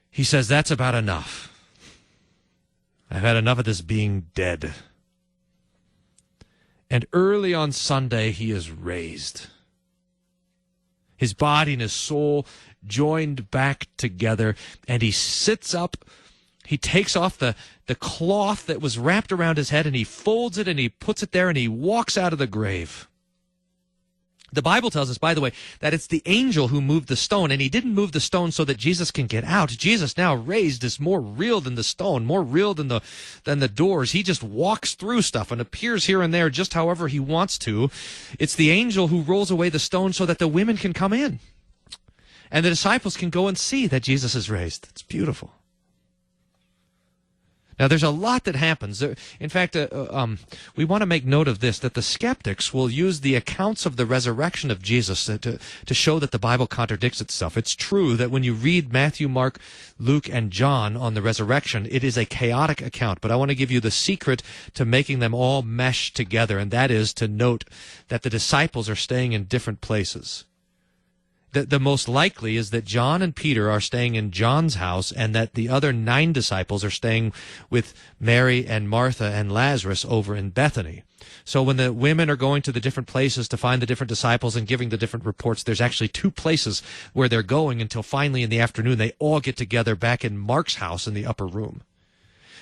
he says, "That's about enough. I've had enough of this being dead." And early on Sunday, he is raised. His body and his soul joined back together, and he sits up. He takes off the cloth that was wrapped around his head, and he folds it, and he puts it there, and he walks out of the grave. The Bible tells us, by the way, that it's the angel who moved the stone, and he didn't move the stone so that Jesus can get out. Jesus, now raised, is more real than the stone, more real than the doors. He just walks through stuff and appears here and there just however he wants to. It's the angel who rolls away the stone so that the women can come in, and the disciples can go and see that Jesus is raised. It's beautiful. Now, there's a lot that happens. In fact, we want to make note of this, that the skeptics will use the accounts of the resurrection of Jesus to show that the Bible contradicts itself. It's true that when you read Matthew, Mark, Luke, and John on the resurrection, it is a chaotic account. But I want to give you the secret to making them all mesh together, and that is to note that the disciples are staying in different places. The most likely is that John and Peter are staying in John's house, and that the other 9 disciples are staying with Mary and Martha and Lazarus over in Bethany. So when the women are going to the different places to find the different disciples and giving the different reports, there's actually 2 places where they're going until finally in the afternoon they all get together back in Mark's house in the upper room.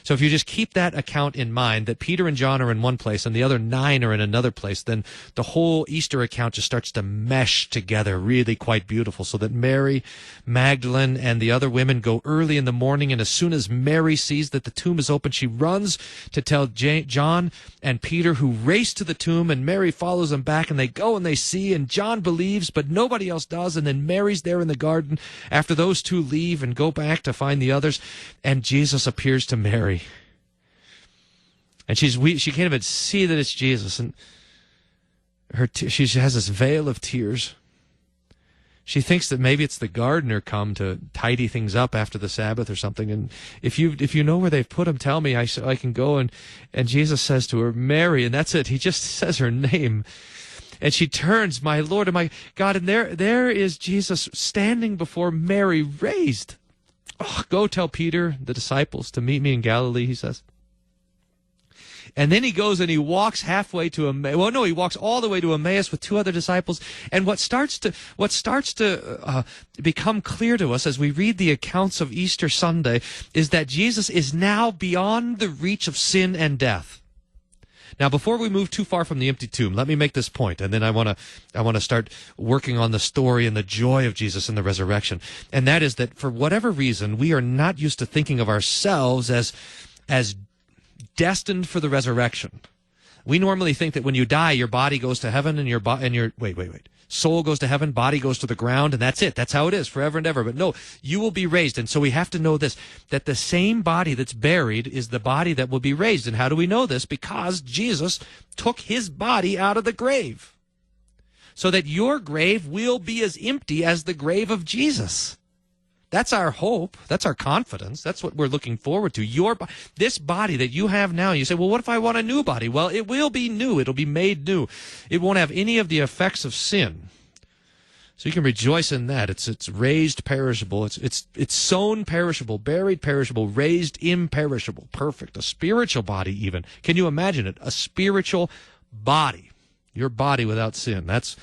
So if you just keep that account in mind, that Peter and John are in one place and the other 9 are in another place, then the whole Easter account just starts to mesh together, really quite beautiful, so that Mary Magdalene and the other women go early in the morning, and as soon as Mary sees that the tomb is open, she runs to tell John and Peter, who race to the tomb, and Mary follows them back, and they go and they see, and John believes, but nobody else does, and then Mary's there in the garden after those 2 leave and go back to find the others, and Jesus appears to Mary. And she can't even see that it's Jesus, and she has this veil of tears. She thinks that maybe it's the gardener come to tidy things up after the Sabbath or something. And if you know where they've put him, tell me, so I can go. And Jesus says to her, "Mary," and that's it. He just says her name. And she turns, "My Lord and my God," and there is Jesus standing before Mary, raised. "Oh, go tell Peter, the disciples, to meet me in Galilee," he says. And then he goes and he walks halfway to Emmaus. Well, no, he walks all the way to Emmaus with 2 other disciples. And what starts to become clear to us as we read the accounts of Easter Sunday is that Jesus is now beyond the reach of sin and death. Now, before we move too far from the empty tomb, let me make this point, and then I want to start working on the story and the joy of Jesus in the resurrection. And that is that for whatever reason, we are not used to thinking of ourselves as destined for the resurrection. We normally think that when you die, your body goes to heaven and your soul goes to heaven, body goes to the ground, and that's it. That's how it is forever and ever. But no, you will be raised. And so we have to know this, that the same body that's buried is the body that will be raised. And how do we know this? Because Jesus took his body out of the grave, so that your grave will be as empty as the grave of Jesus. That's our hope. That's our confidence. That's what we're looking forward to. This body that you have now, you say, well, what if I want a new body? Well, it will be new. It'll be made new. It won't have any of the effects of sin. So you can rejoice in that. It's raised perishable. It's sown perishable, buried perishable, raised imperishable. Perfect. A spiritual body even. Can you imagine it? A spiritual body. Your body without sin. That's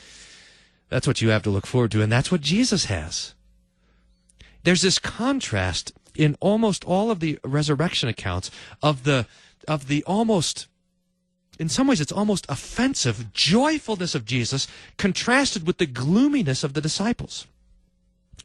what you have to look forward to, and that's what Jesus has. There's this contrast in almost all of the resurrection accounts of the almost, in some ways it's almost offensive joyfulness of Jesus contrasted with the gloominess of the disciples.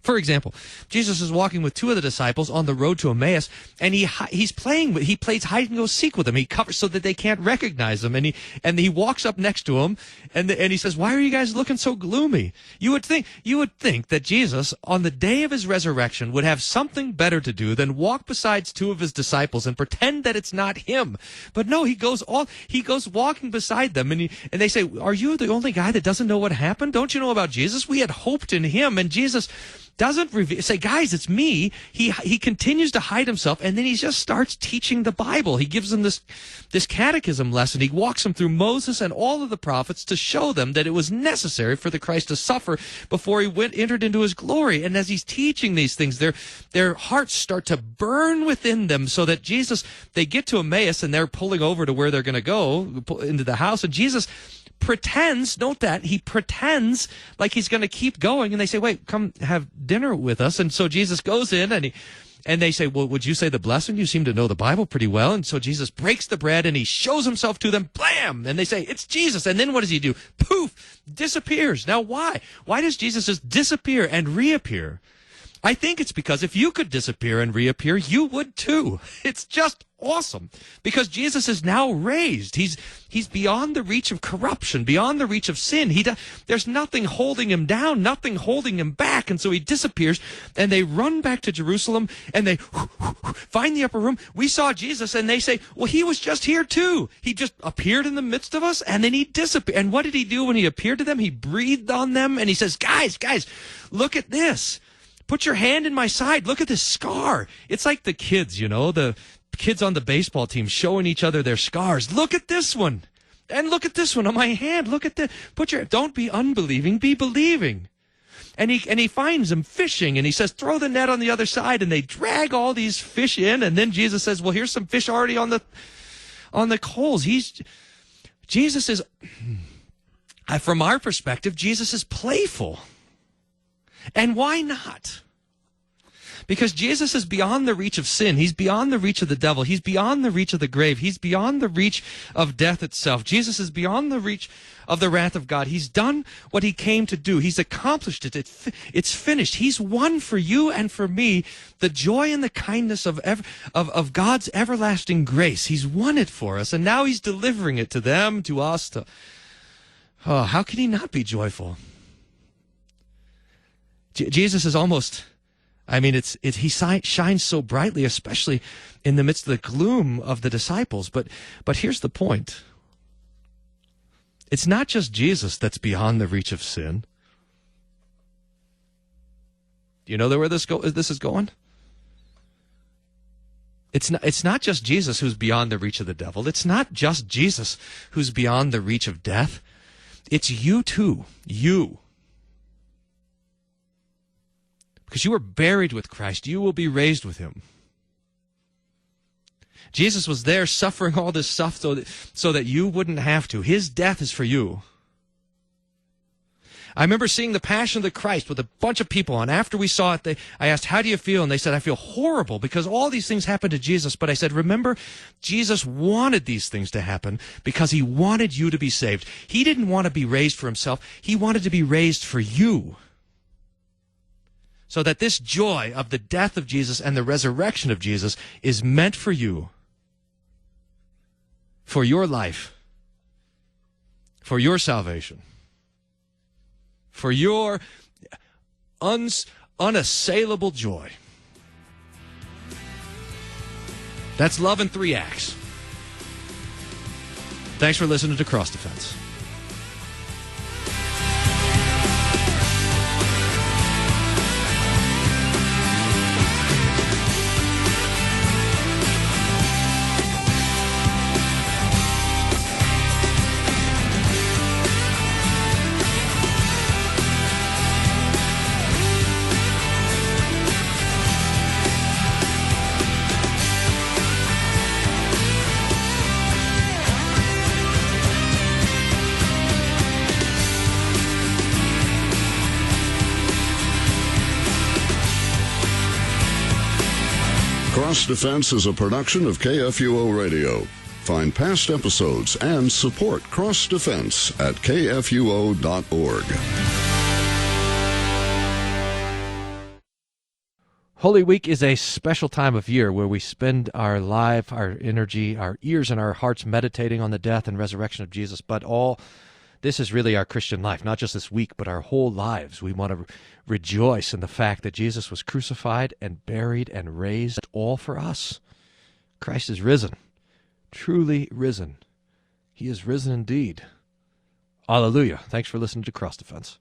For example, Jesus is walking with two of the disciples on the road to Emmaus, and he plays hide and go seek with them. He covers so that they can't recognize him, and he walks up next to him, and he says, "Why are you guys looking so gloomy?" You would think that Jesus, on the day of his resurrection, would have something better to do than walk beside two of his disciples and pretend that it's not him. But no, he goes walking beside them, and they say, "Are you the only guy that doesn't know what happened? Don't you know about Jesus? We had hoped in him." And Jesus doesn't say, "Guys, it's me." He continues to hide himself, and then he just starts teaching the Bible. He gives them this catechism lesson. He walks them through Moses and all of the prophets to show them that it was necessary for the Christ to suffer before he entered into his glory. And as he's teaching these things, their hearts start to burn within them, so that they get to Emmaus, and they're pulling over to where they're going to go, into the house, and Jesus pretends, note that, he pretends like he's going to keep going, and they say, "Wait, come have dinner with us." And so Jesus goes in, and they say, "Well, would you say the blessing? You seem to know the Bible pretty well." And so Jesus breaks the bread, and he shows himself to them, blam! And they say, "It's Jesus." And then what does he do? Poof! Disappears. Now why? Why does Jesus just disappear and reappear? I think it's because if you could disappear and reappear, you would too. It's just awesome, because Jesus is now raised. He's beyond the reach of corruption, beyond the reach of sin. There's nothing holding him down, nothing holding him back, and so he disappears, and they run back to Jerusalem, and they find the upper room. "We saw Jesus," and they say, "Well, he was just here too. He just appeared in the midst of us, and then he disappeared." And what did he do when he appeared to them? He breathed on them, and he says, guys, look at this. Put your hand in my side. Look at this scar. It's like the kids, the kids on the baseball team showing each other their scars. Look at this one. And look at this one on my hand. Look at this. Don't be unbelieving, be believing. And he finds them fishing, and he says, "Throw the net on the other side." And they drag all these fish in, and then Jesus says, "Well, here's some fish already on the coals." Jesus is, from our perspective, Jesus is playful. And why not? Because Jesus is beyond the reach of sin. He's beyond the reach of the devil. He's beyond the reach of the grave. He's beyond the reach of death itself. Jesus is beyond the reach of the wrath of God. He's done what he came to do. He's accomplished it. It's finished. He's won for you and for me the joy and the kindness of God's everlasting grace. He's won it for us, and now he's delivering it to them, to us. How can he not be joyful? Jesus is almost, he shines so brightly, especially in the midst of the gloom of the disciples. But here's the point. It's not just Jesus that's beyond the reach of sin. Do you know where this is going? It's not just Jesus who's beyond the reach of the devil. It's not just Jesus who's beyond the reach of death. It's you too. You. Because you were buried with Christ, you will be raised with him. Jesus was there suffering all this stuff so that you wouldn't have to. His death is for you. I remember seeing the Passion of the Christ with a bunch of people, and after we saw it, I asked, "How do you feel?" And they said, "I feel horrible because all these things happened to Jesus." But I said, remember, Jesus wanted these things to happen because he wanted you to be saved. He didn't want to be raised for himself. He wanted to be raised for you. So that this joy of the death of Jesus and the resurrection of Jesus is meant for you. for your life, for your salvation, for your unassailable joy. That's love in 3 acts. Thanks for listening to Cross Defense. Cross Defense is a production of KFUO Radio. Find past episodes and support Cross Defense at kfuo.org. Holy Week is a special time of year where we spend our life, our energy, our ears, and our hearts meditating on the death and resurrection of Jesus. But this is really our Christian life, not just this week, but our whole lives. We want to rejoice in the fact that Jesus was crucified and buried and raised, all for us. Christ is risen, truly risen. He is risen indeed. Hallelujah. Thanks for listening to Cross Defense.